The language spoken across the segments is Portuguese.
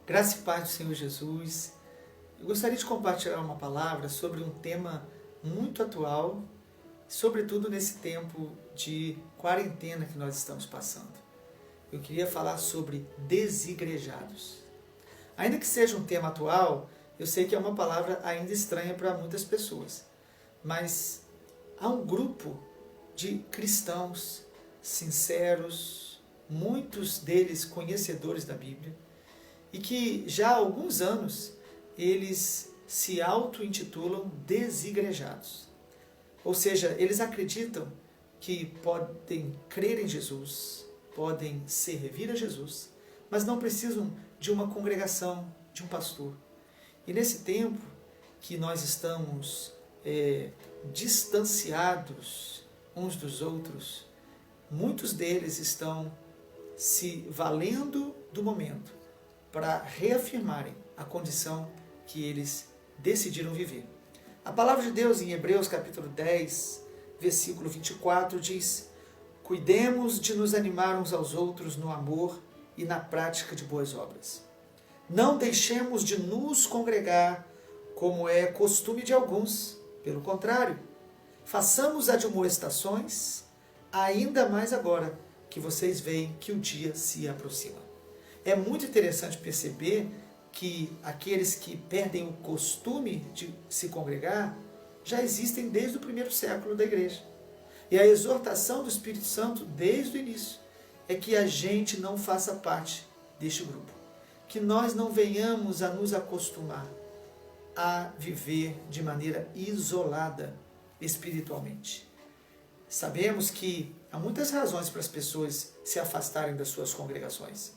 Graça e paz do Senhor Jesus. Eu gostaria de compartilhar uma palavra sobre um tema muito atual, sobretudo nesse tempo de quarentena que nós estamos passando. Eu queria falar sobre desigrejados. Ainda que seja um tema atual, eu sei que é uma palavra ainda estranha para muitas pessoas, mas há um grupo de cristãos sinceros, muitos deles conhecedores da Bíblia, e que já há alguns anos eles se auto-intitulam desigrejados. Ou seja, eles acreditam que podem crer em Jesus, podem servir a Jesus, mas não precisam de uma congregação, de um pastor. E nesse tempo que nós estamos distanciados uns dos outros, muitos deles estão se valendo do momento para reafirmarem a condição que eles decidiram viver. A palavra de Deus em Hebreus capítulo 10, versículo 24 diz: cuidemos de nos animar uns aos outros no amor e na prática de boas obras. Não deixemos de nos congregar, como é costume de alguns. Pelo contrário, façamos admoestações, ainda mais agora que vocês veem que o dia se aproxima. É muito interessante perceber que aqueles que perdem o costume de se congregar já existem desde o primeiro século da igreja. E a exortação do Espírito Santo desde o início é que a gente não faça parte deste grupo. Que nós não venhamos a nos acostumar a viver de maneira isolada espiritualmente. Sabemos que há muitas razões para as pessoas se afastarem das suas congregações.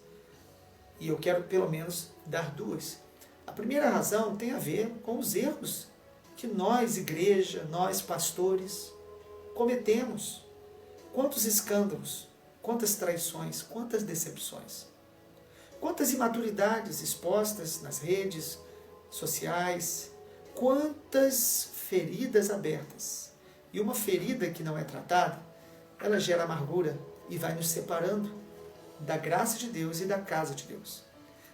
E eu quero pelo menos dar duas. A primeira razão tem a ver com os erros que nós, igreja, nós, pastores, cometemos. Quantos escândalos, quantas traições, quantas decepções. Quantas imaturidades expostas nas redes sociais, quantas feridas abertas. E uma ferida que não é tratada, ela gera amargura e vai nos separando da graça de Deus e da casa de Deus.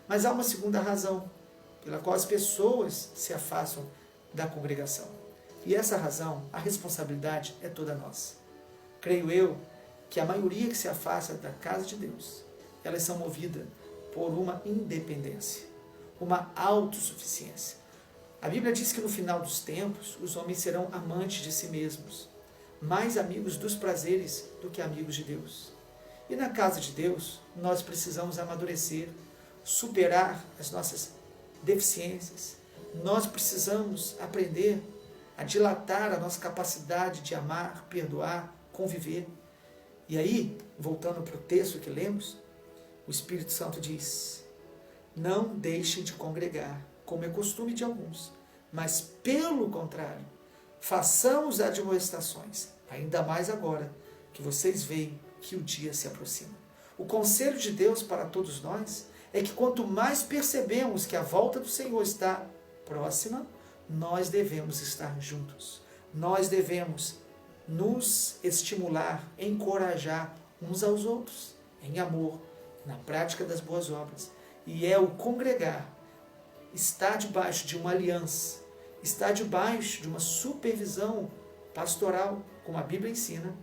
Mas há uma segunda razão pela qual as pessoas se afastam da congregação. E essa razão, a responsabilidade é toda nossa. Creio eu que a maioria que se afasta da casa de Deus, elas são movidas por uma independência, uma autossuficiência. A Bíblia diz que no final dos tempos, os homens serão amantes de si mesmos, mais amigos dos prazeres do que amigos de Deus. E na casa de Deus, nós precisamos amadurecer, superar as nossas deficiências. Nós precisamos aprender a dilatar a nossa capacidade de amar, perdoar, conviver. E aí, voltando para o texto que lemos, o Espírito Santo diz: não deixem de congregar, como é costume de alguns, mas pelo contrário, façamos admoestações, ainda mais agora que vocês veem que o dia se aproxima. O conselho de Deus para todos nós é que quanto mais percebemos que a volta do Senhor está próxima, nós devemos estar juntos. Nós devemos nos estimular, encorajar uns aos outros, em amor, na prática das boas obras. E é o congregar, estar debaixo de uma aliança, estar debaixo de uma supervisão pastoral, como a Bíblia ensina,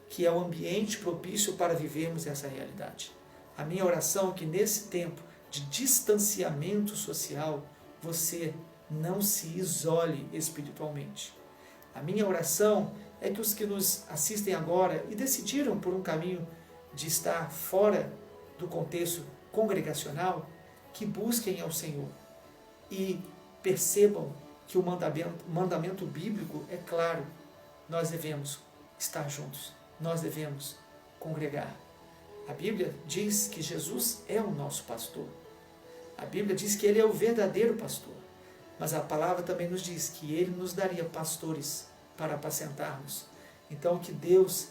que é o ambiente propício para vivermos essa realidade. A minha oração é que nesse tempo de distanciamento social, você não se isole espiritualmente. A minha oração é que os que nos assistem agora e decidiram por um caminho de estar fora do contexto congregacional, que busquem ao Senhor e percebam que o mandamento bíblico é claro. Nós devemos estar juntos. Nós devemos congregar. A Bíblia diz que Jesus é o nosso pastor. A Bíblia diz que Ele é o verdadeiro pastor. Mas a palavra também nos diz que Ele nos daria pastores para apacentarmos. Então que Deus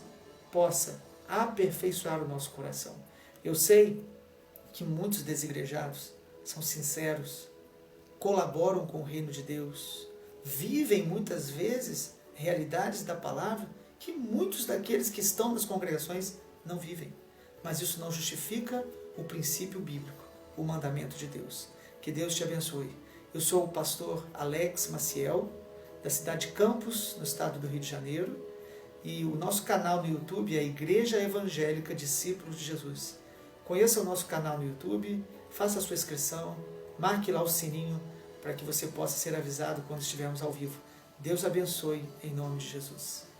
possa aperfeiçoar o nosso coração. Eu sei que muitos desigrejados são sinceros, colaboram com o reino de Deus, vivem muitas vezes realidades da palavra que muitos daqueles que estão nas congregações não vivem. Mas isso não justifica o princípio bíblico, o mandamento de Deus. Que Deus te abençoe. Eu sou o pastor Alex Maciel, da cidade de Campos, no estado do Rio de Janeiro, e o nosso canal no YouTube é a Igreja Evangélica Discípulos de Jesus. Conheça o nosso canal no YouTube, faça a sua inscrição, marque lá o sininho para que você possa ser avisado quando estivermos ao vivo. Deus abençoe em nome de Jesus.